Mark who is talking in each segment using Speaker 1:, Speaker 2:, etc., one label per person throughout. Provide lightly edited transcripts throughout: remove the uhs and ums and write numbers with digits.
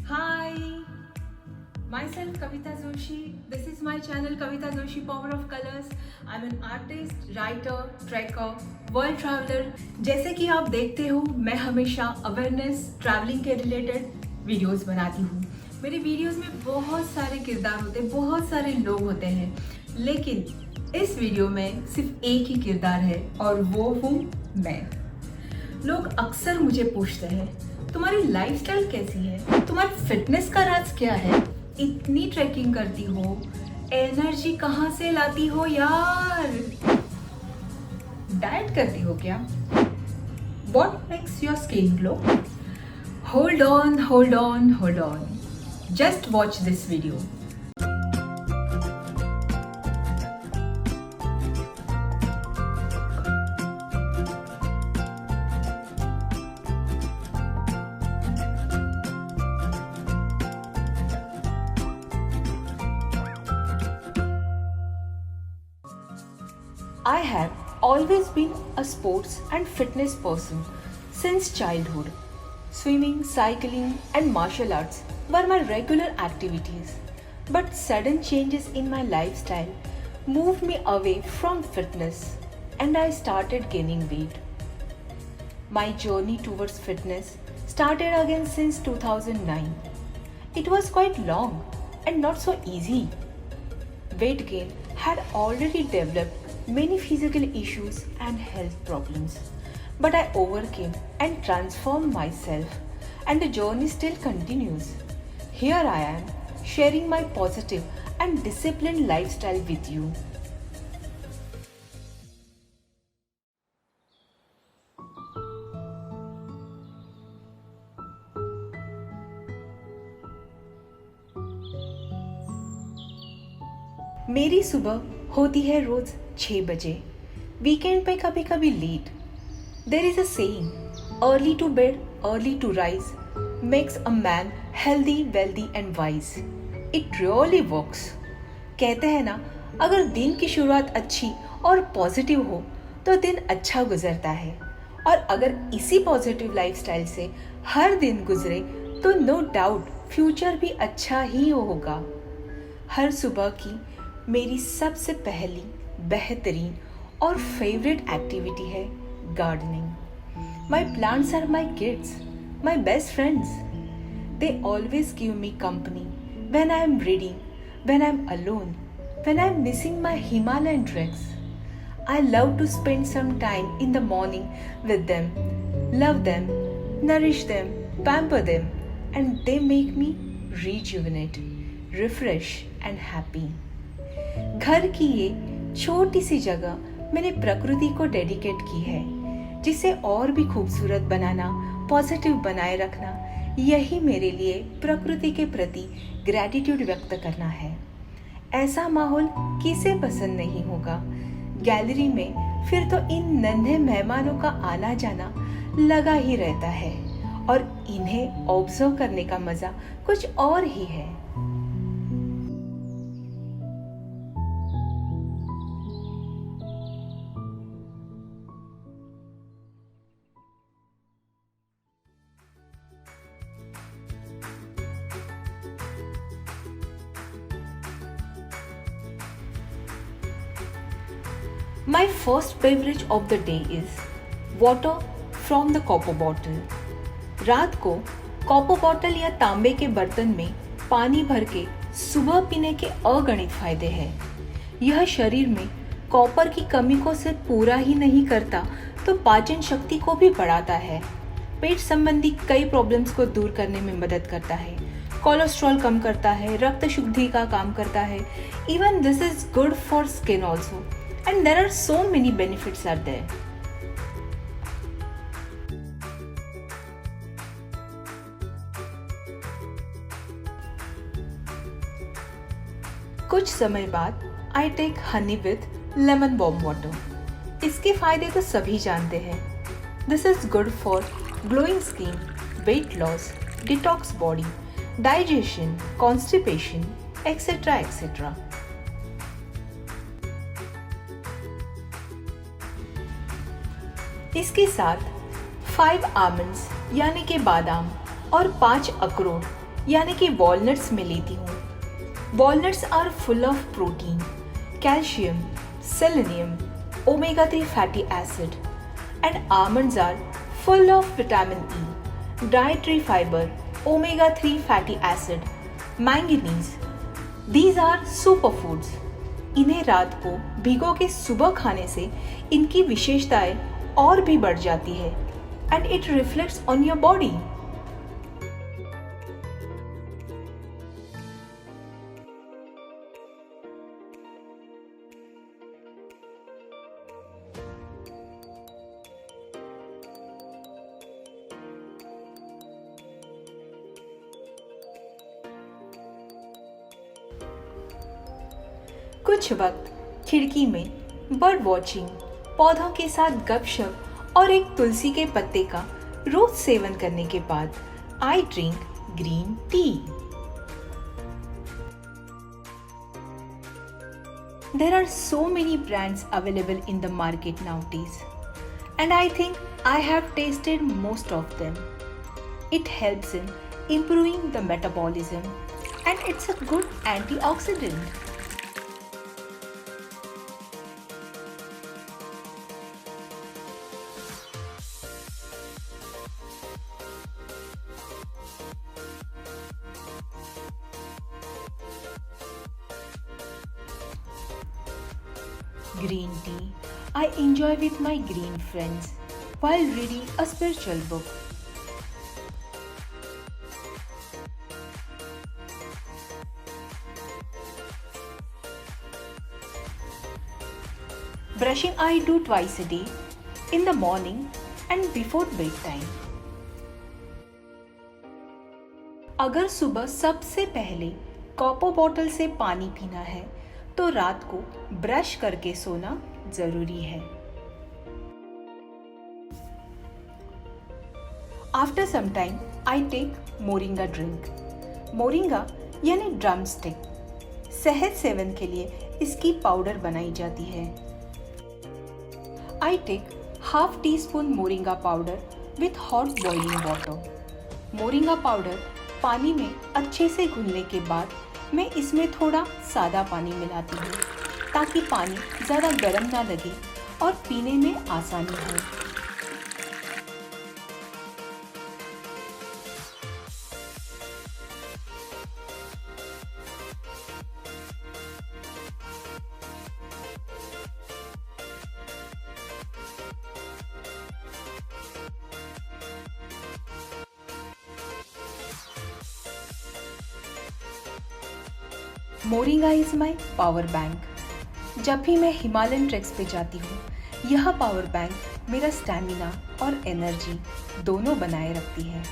Speaker 1: Hi, myself Kavita Joshi. This is my channel Kavita Joshi Power of Colors. I'm an artist, writer, trekker, world traveler. जैसे कि आप देखते हो मैं हमेशा अवेयरनेस ट्रैवलिंग के रिलेटेड वीडियोस बनाती हूँ। मेरे वीडियोस में बहुत सारे किरदार होते हैं, बहुत सारे लोग होते हैं, लेकिन इस वीडियो में सिर्फ एक ही किरदार है और वो हूँ मैं। लोग अक्सर मुझे पूछते हैं तुम्हारी लाइफस्टाइल कैसी है, तुम्हारी फिटनेस का राज क्या है, इतनी ट्रैकिंग करती हो, एनर्जी कहाँ से लाती हो यार, डाइट करती हो क्या, what makes your skin glow? Hold on hold on hold on, just watch this video. I have always been a sports and fitness person since childhood. Swimming, cycling, and martial arts were my regular activities. But sudden changes in my lifestyle moved me away from fitness and I started gaining weight. My journey towards fitness started again since 2009. It was quite long and not so easy. Weight gain had already developed many physical issues and health problems. But I overcame and transformed myself, and the journey still continues. Here I am, sharing my positive and disciplined lifestyle with you. मेरी सुबह होती है रोज 6 बजे, weekend पे कभी कभी late. There is a saying, early to bed early to rise makes a man healthy wealthy and wise. It really works. कहते हैं ना, अगर दिन की शुरुआत अच्छी और पॉजिटिव हो तो दिन अच्छा गुजरता है, और अगर इसी पॉजिटिव लाइफस्टाइल से हर दिन गुजरे तो नो डाउट फ्यूचर भी अच्छा ही होगा। हर सुबह की मेरी सबसे पहली, बेहतरीन और फेवरेट एक्टिविटी है gardening. My plants are my kids, my best friends. They always give me company when I am reading, when I am alone, when I am missing my Himalayan treks. I love to spend some time in the morning with them, love them, nourish them, pamper them, and they make me rejuvenate, refresh and happy. घर की ये छोटी सी जगह मैंने प्रकृति को dedicate की है, जिसे और भी खूबसूरत बनाना, पॉजिटिव बनाए रखना, यही मेरे लिए प्रकृति के प्रति ग्रैटिट्यूड व्यक्त करना है। ऐसा माहौल किसे पसंद नहीं होगा। गैलरी में फिर तो इन नन्हे मेहमानों का आना जाना लगा ही रहता है, और इन्हें ऑब्जर्व करने का मजा कुछ और ही है। My first beverage of the day is water from the copper bottle. रात को कॉपर बॉटल या तांबे के बर्तन में पानी भर के सुबह पीने के अगणित फायदे हैं। यह शरीर में कॉपर की कमी को सिर्फ पूरा ही नहीं करता तो पाचन शक्ति को भी बढ़ाता है। पेट संबंधी कई प्रॉब्लम्स को दूर करने में मदद करता है, कोलेस्ट्रॉल कम करता है, रक्त शुद्धि का काम करता है। Even this is good for skin also, and there are so many benefits are there. कुछ समय बाद I take honey with lemon balm water. इसके फायदे तो सभी जानते हैं। This is good for glowing skin, weight loss, detox body, digestion, constipation, etc. etc. इसके साथ 5 आमंड्स यानी कि बादाम और 5 अखरोट यानी कि वॉलनट्स में लेती हूँ। Walnuts are full of protein, calcium, selenium, omega-3 fatty acid, and almonds are full of vitamin E, dietary fiber, omega-3 fatty acid, manganese. These are superfoods. इन्हें रात को भिगो के सुबह खाने से इनकी विशेषताएं और भी बढ़ जाती है and it reflects on your body. कुछ वक्त खिड़की में बर्ड वॉचिंग, पौधों के साथ गपशप और एक तुलसी के पत्ते का रोज सेवन करने के बाद I drink green tea. There are so many brands available in the market nowadays, and I think I have tasted most of them. It helps in improving the metabolism and it's a good antioxidant. Green tea I enjoy with my green friends while reading a spiritual book. Brushing I do twice a day, in the morning and before bedtime. अगर सुबह सबसे पहले copper bottle से पानी पीना है तो रात को ब्रश करके सोना जरूरी है। After some time I take moringa drink. Moringa यानी ड्रम स्टिक सेहत सेवन के लिए इसकी पाउडर बनाई जाती है। I take half teaspoon moringa powder with hot boiling water. Moringa powder पानी में अच्छे से घुलने के बाद मैं इसमें थोड़ा सादा पानी मिलाती हूँ ताकि पानी ज़्यादा गर्म ना लगे और पीने में आसानी हो। Moringa is my power bank. जब भी मैं हिमालयन ट्रैक्स पे जाती हूँ यह पावर बैंक मेरा स्टैमिना और एनर्जी दोनों बनाए रखती है।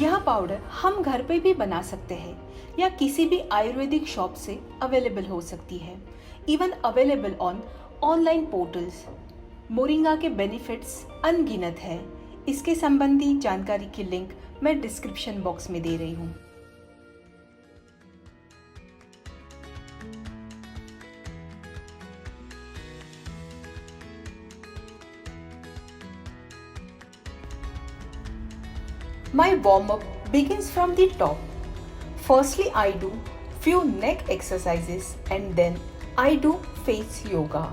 Speaker 1: यह पाउडर हम घर पे भी बना सकते हैं या किसी भी आयुर्वेदिक शॉप से अवेलेबल हो सकती है। Even available on online portals. Moringa के बेनिफिट्स अनगिनत है। इसके संबंधी जानकारी की लिंक मैं डिस्क्रिप्शन बॉक्स में दे रही हूँ। My warm-up begins from the top. Firstly, I do few neck exercises and then I do face yoga.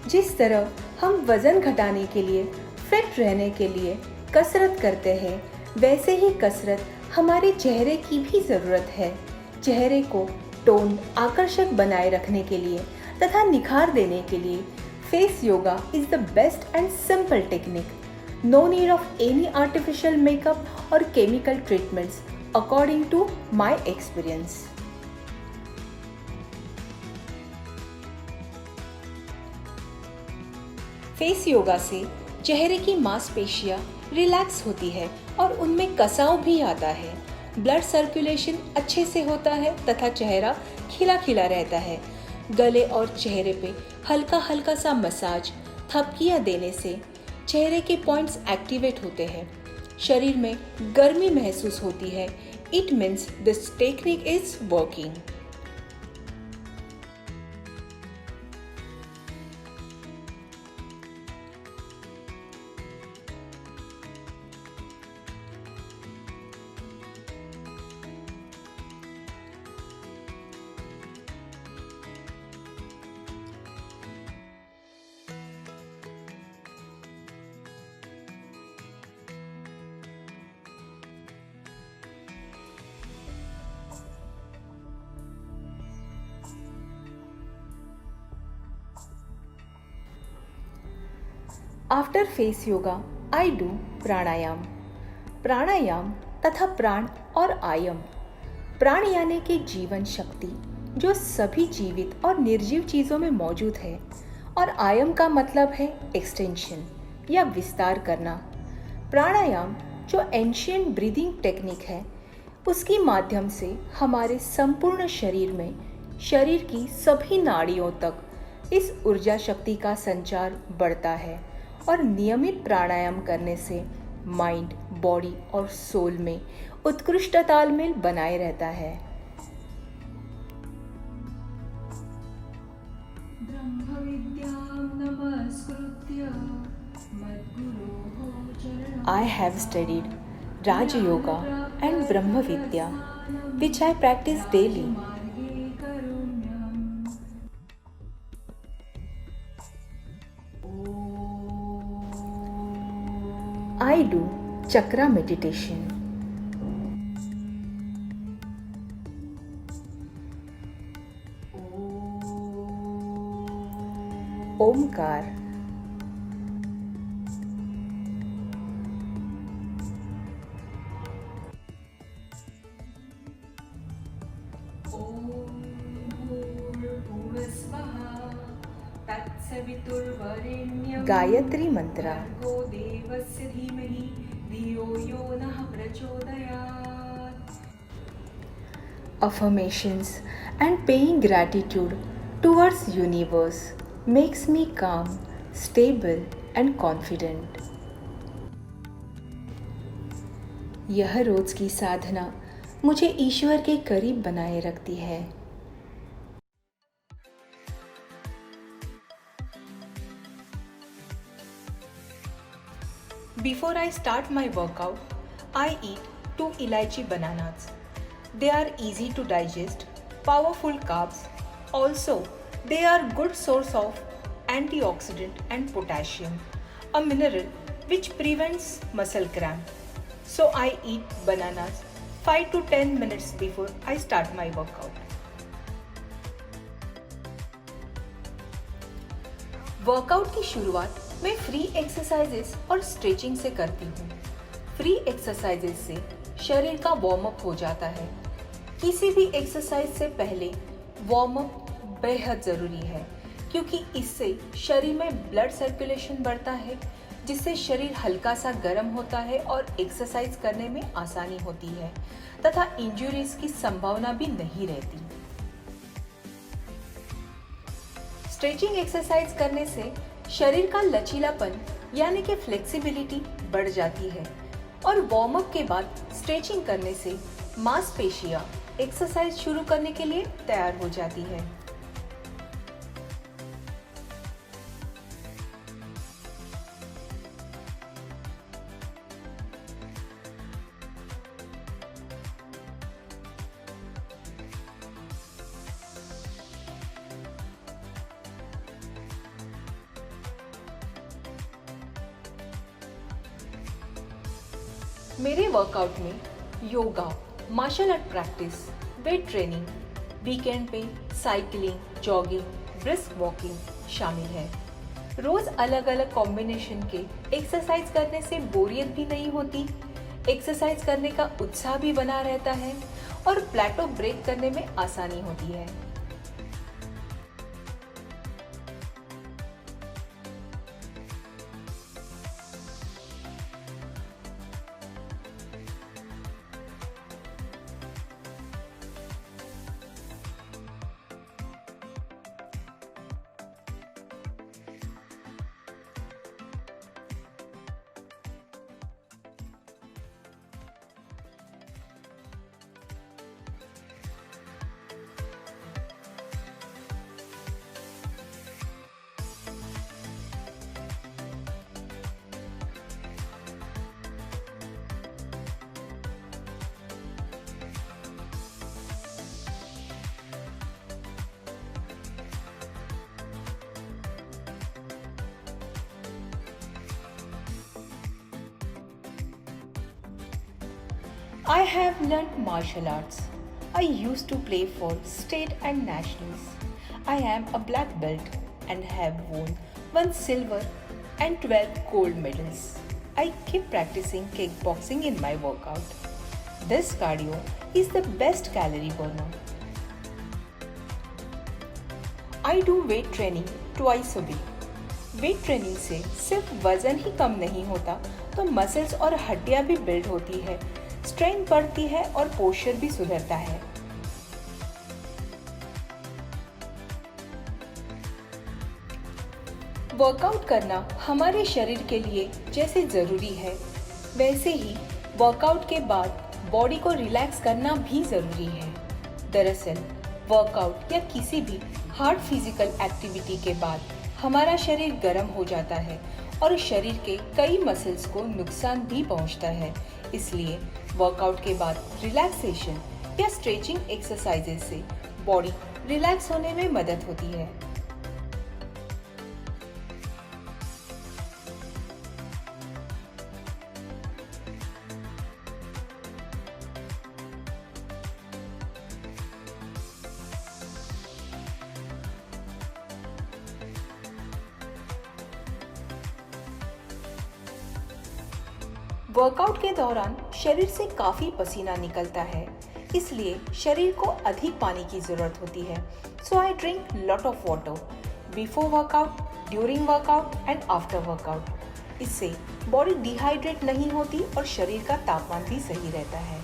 Speaker 1: जिस तरह हम वज़न घटाने के लिए, फिट रहने के लिए कसरत करते हैं, वैसे ही कसरत हमारे चेहरे की भी ज़रूरत है। चेहरे को टोन आकर्षक बनाए रखने के लिए तथा निखार देने के लिए face yoga is the best and simple technique. No need of any artificial makeup और chemical treatments according to my experience. Face yoga से चेहरे की मांसपेशियां रिलैक्स होती है और उनमें कसाव भी आता है। ब्लड सर्कुलेशन अच्छे से होता है तथा चेहरा खिला खिला रहता है। गले और चेहरे पे हल्का हल्का सा मसाज, थपकियाँ देने से चेहरे के पॉइंट्स एक्टिवेट होते हैं। शरीर में गर्मी महसूस होती है। It means this technique is working. After face yoga I do pranayama. Pranayama तथा प्राण और आयम। प्राण यानी कि जीवन शक्ति जो सभी जीवित और निर्जीव चीज़ों में मौजूद है, और आयम का मतलब है एक्सटेंशन या विस्तार करना। प्राणायाम जो एंशिएंट ब्रीदिंग टेक्निक है, उसके माध्यम से हमारे संपूर्ण शरीर में शरीर की सभी नाड़ियों तक इस ऊर्जा शक्ति का संचार बढ़ता है। और नियमित प्राणायाम करने से माइंड, बॉडी और सोल में उत्कृष्ट तालमेल बनाए रहता है। I have studied Raja Yoga and Brahma Vidya, which I practice daily. I do chakra meditation. Omkar. Gayatri मंत्र। Affirmations and paying gratitude towards universe makes me calm, stable and confident. यह रोज की साधना मुझे ईश्वर के करीब बनाए रखती है। Before I start my workout, I eat 2 elaichi bananas. They are easy to digest, powerful carbs. Also, they are good source of antioxidant and potassium, a mineral which prevents muscle cramp. So I eat bananas 5 to 10 minutes before I start my workout. Workout की शुरुआत मैं free exercises और stretching से करती हूँ। Free exercises से शरीर का वार्म अप हो जाता है। किसी भी एक्सरसाइज से पहले वार्म अप बेहद ज़रूरी है, क्योंकि इससे शरीर में ब्लड सर्कुलेशन बढ़ता है, जिससे शरीर हल्का सा गर्म होता है और एक्सरसाइज करने में आसानी होती है तथा इंजरीज की संभावना भी नहीं रहती। स्ट्रेचिंग एक्सरसाइज करने से शरीर का लचीलापन यानी कि फ्लेक्सिबिलिटी बढ़ जाती है, और वार्म अप के बाद स्ट्रेचिंग करने से मांसपेशियां एक्सरसाइज शुरू करने के लिए तैयार हो जाती है। मेरे वर्कआउट में yoga, martial art practice, weight training, weekend पे साइकिलिंग, जॉगिंग, ब्रिस्क वॉकिंग शामिल है। रोज अलग अलग कॉम्बिनेशन के एक्सरसाइज करने से बोरियत भी नहीं होती, एक्सरसाइज करने का उत्साह भी बना रहता है और प्लेटो ब्रेक करने में आसानी होती है। I have learned martial arts. I used to play for state and nationals. I am a black belt and have won 1 silver and 12 gold medals. I keep practicing kickboxing in my workout. This cardio is the best calorie burner. I do weight training twice a week. Weight training से सिर्फ वजन ही कम नहीं होता तो muscles और हड्डियां भी build होती है, स्ट्रेंथ बढ़ती है और पोस्चर भी सुधरता है। वर्कआउट करना हमारे शरीर के लिए जैसे ज़रूरी है, वैसे ही वर्कआउट के बाद बॉडी को रिलैक्स करना भी ज़रूरी है। दरअसल वर्कआउट या किसी भी हार्ड फिजिकल एक्टिविटी के बाद हमारा शरीर गर्म हो जाता है और शरीर के कई मसल्स को नुकसान भी पहुंचता है। इसलिए वर्कआउट के बाद रिलैक्सेशन या स्ट्रेचिंग एक्सरसाइजेज से बॉडी रिलैक्स होने में मदद होती है। वर्कआउट के दौरान शरीर से काफ़ी पसीना निकलता है, इसलिए शरीर को अधिक पानी की ज़रूरत होती है। So I drink lot of water before workout, during workout and after workout. इससे बॉडी डिहाइड्रेट नहीं होती और शरीर का तापमान भी सही रहता है।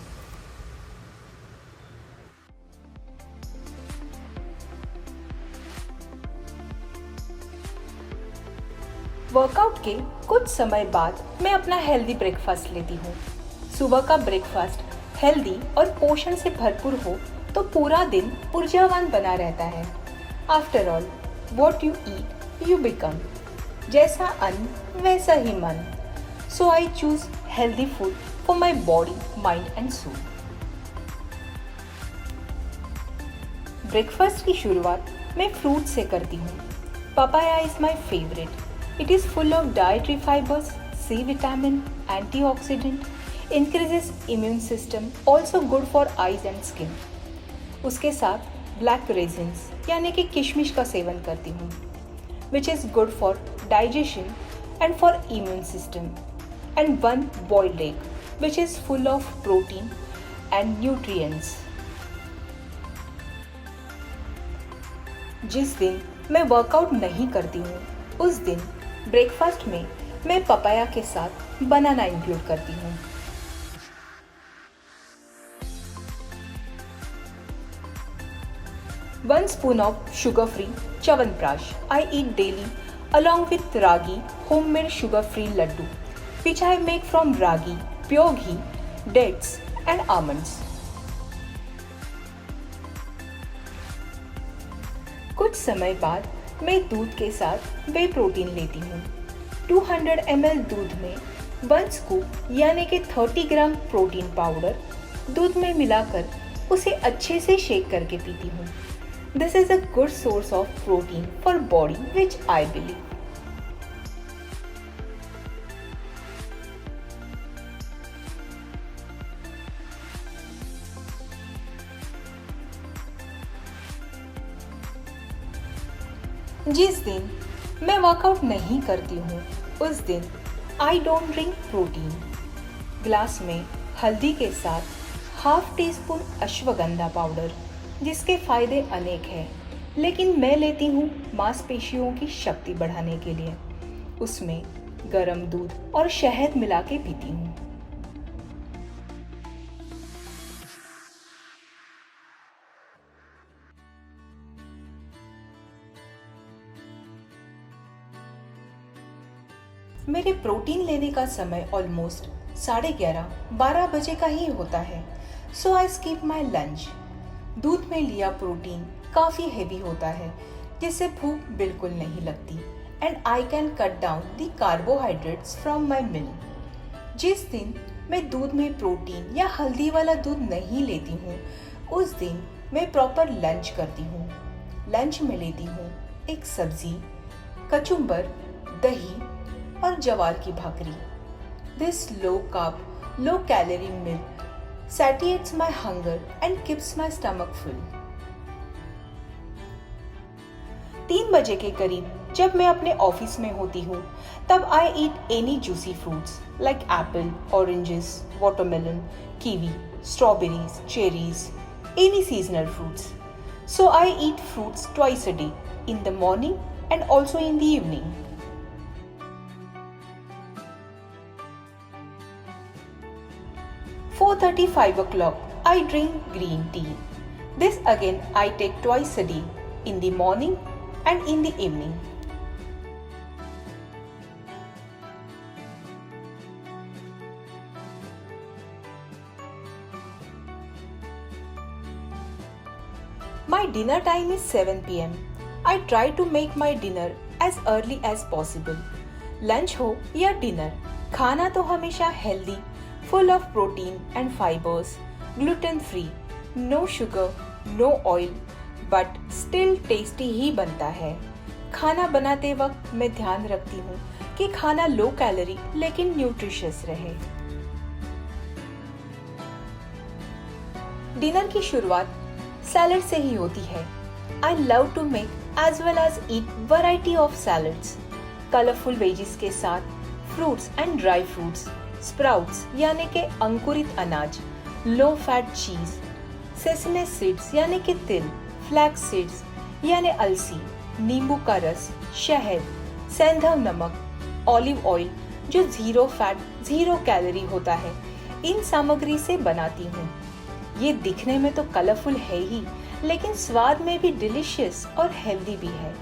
Speaker 1: वर्कआउट के कुछ समय बाद मैं अपना हेल्दी ब्रेकफास्ट लेती हूँ। सुबह का ब्रेकफास्ट हेल्दी और पोषण से भरपूर हो तो पूरा दिन ऊर्जावान बना रहता है। After all, what you eat you become. जैसा अन्न वैसा ही मन। So I choose healthy food for my body, mind and soul. Breakfast की शुरुआत मैं फ्रूट से करती हूँ। Papaya is my favourite. It is full of dietary fibers, C vitamin, antioxidant, increases immune system, also good for eyes and skin. उसके साथ black raisins यानी कि किशमिश का सेवन करती हूँ, which is good for digestion and for immune system. And 1 boiled egg, which is full of protein and nutrients. जिस दिन मैं वर्कआउट नहीं करती हूँ, उस दिन ब्रेकफास्ट में मैं पपाया के साथ बनाना इंक्लूड करती हूँ। One spoon of sugar-free Chyawanprash I eat daily along with ragi homemade sugar-free laddu, which I make from ragi, pure ghee, dates and almonds. कुछ समय बाद मैं दूध के साथ वे प्रोटीन लेती हूँ। 200 ml दूध में 1 स्कूप यानी कि 30 ग्राम प्रोटीन पाउडर दूध में मिलाकर उसे अच्छे से शेक करके पीती हूँ। This is a good source of protein for body which I believe. जिस दिन मैं वर्कआउट नहीं करती हूँ, उस दिन I don't drink protein. Glass में हल्दी के साथ half tea spoon ashwagandha powder, जिसके फायदे अनेक हैं, लेकिन मैं लेती हूँ मांसपेशियों की शक्ति बढ़ाने के लिए। उसमें गर्म दूध और शहद मिला के पीती हूँ। मेरे प्रोटीन लेने का समय ऑलमोस्ट 11:30-12 बजे का ही होता है। So I skip my lunch. दूध में लिया प्रोटीन काफ़ी हेवी होता है, जिससे भूख बिल्कुल नहीं लगती and I can cut down the carbohydrates from my meal. जिस दिन मैं दूध में प्रोटीन या हल्दी वाला दूध नहीं लेती हूँ, उस दिन मैं प्रॉपर लंच करती हूँ। लंच में लेती हूँ एक सब्जी, कचुम्बर, दही और जवार की भाकरी। This low carb, low calorie meal satiates my hunger and keeps my stomach full. 3 बजे के करीब जब मैं अपने ऑफिस में होती हूँ तब I eat any juicy fruits like apple, oranges, watermelon, kiwi, strawberries, cherries, any seasonal fruits. So I eat fruits twice a day, in the morning and also in the evening. "4:30, 5 o'clock, I drink green tea. This again I take twice a day, in the morning and in the evening." My dinner time is 7 p.m. I try to make my dinner as early as possible. Lunch हो या dinner, खाना तो हमेशा healthy, full of protein and fibers, gluten free, no sugar, no oil, but still tasty ही बनता है। खाना बनाते वक्त मैं ध्यान रखती हूँ कि खाना लो कैलोरी लेकिन न्यूट्रिशियस रहे। डिनर की शुरुआत सैलड से ही होती है। I love to make as well as eat variety of salads, colorful veggies के साथ fruits and dry fruits, sprouts यानी के अंकुरित अनाज, low fat cheese, sesame seeds यानी के तिल, flax seeds यानी अलसी, नींबू का रस, शहद, सेंधव नमक, ऑलिव ऑयल जो 0 फैट 0 कैलोरी होता है, इन सामग्री से बनाती हूँ। ये दिखने में तो कलरफुल है ही, लेकिन स्वाद में भी डिलीशियस और हेल्दी भी है।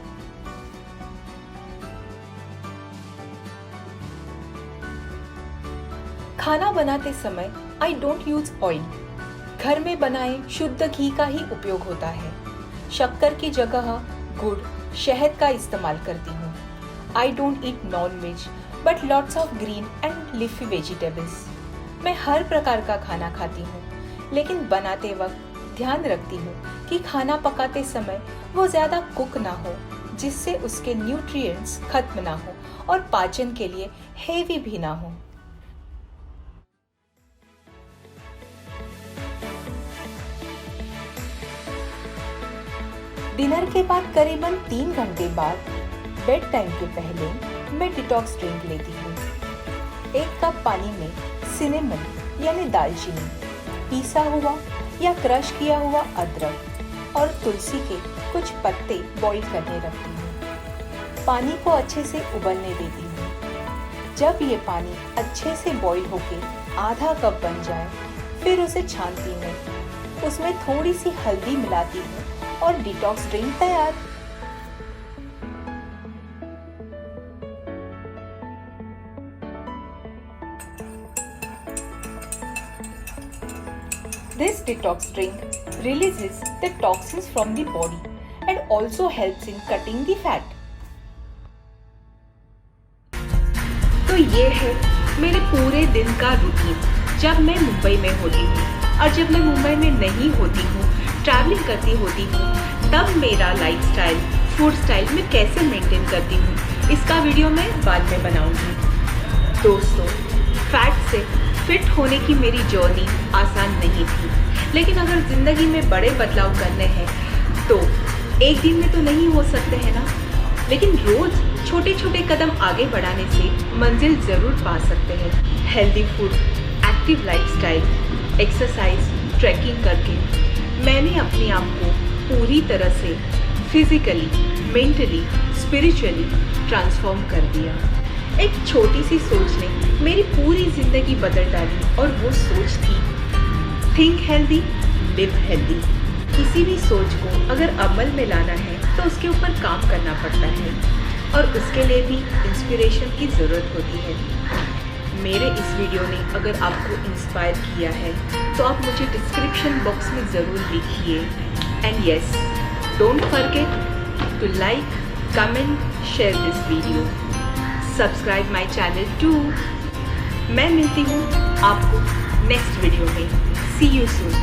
Speaker 1: खाना बनाते समय आई डोंट यूज ऑयल। घर में बनाए शुद्ध घी का ही उपयोग होता है। शक्कर की जगह गुड़, शहद का इस्तेमाल करती हूँ। I don't eat non veg but lots of green and leafy vegetables. मैं हर प्रकार का खाना खाती हूँ, लेकिन बनाते वक्त ध्यान रखती हूँ कि खाना पकाते समय वो ज़्यादा कुक ना हो, जिससे उसके न्यूट्रिएंट्स खत्म ना हो और पाचन के लिए हेवी भी ना हो। डिनर के बाद करीबन 3 घंटे बाद बेड टाइम के पहले मैं डिटॉक्स ड्रिंक लेती हूँ। 1 कप पानी में सिनेमन यानी दालचीनी, पीसा हुआ या क्रश किया हुआ अदरक और तुलसी के कुछ पत्ते बॉईल करने रखती हूँ। पानी को अच्छे से उबलने देती हूँ। जब ये पानी अच्छे से बॉईल होके आधा कप बन जाए, फिर उसे छानती हूँ। उसमें थोड़ी सी हल्दी मिलाती हूँ और डिटॉक्स ड्रिंक तैयार। This detox drink releases the toxins from the body and also helps in cutting the fat. तो ये है मेरे पूरे दिन का रूटीन जब मैं मुंबई में होती हूँ, और जब मैं मुंबई में नहीं होती हूँ, ट्रैवलिंग करती होती हूँ, तब मेरा लाइफस्टाइल, फूड स्टाइल मैं कैसे मेंटेन करती हूँ, इसका वीडियो मैं बाद में बनाऊंगी। दोस्तों, फैट से फिट होने की मेरी जर्नी आसान नहीं थी, लेकिन अगर ज़िंदगी में बड़े बदलाव करने हैं तो एक दिन में तो नहीं हो सकते हैं ना, लेकिन रोज़ छोटे छोटे कदम आगे बढ़ाने से मंजिल ज़रूर पा सकते हैं। Healthy food, active lifestyle, exercise, trekking करके मैंने अपने आप को पूरी तरह से फिजिकली, मेंटली, स्पिरिचुअली ट्रांसफॉर्म कर दिया। एक छोटी सी सोच ने मेरी पूरी ज़िंदगी बदल डाली, और वो सोच थी थिंक हेल्दी, लिव हेल्दी। किसी भी सोच को अगर अमल में लाना है तो उसके ऊपर काम करना पड़ता है, और उसके लिए भी इंस्पिरेशन की ज़रूरत होती है। मेरे इस वीडियो ने अगर आपको इंस्पायर किया है तो आप मुझे डिस्क्रिप्शन बॉक्स में ज़रूर लिखिए। And yes, don't forget to like, comment, share this video, subscribe my channel too. मैं मिलती हूँ आपको नेक्स्ट वीडियो में। See you soon.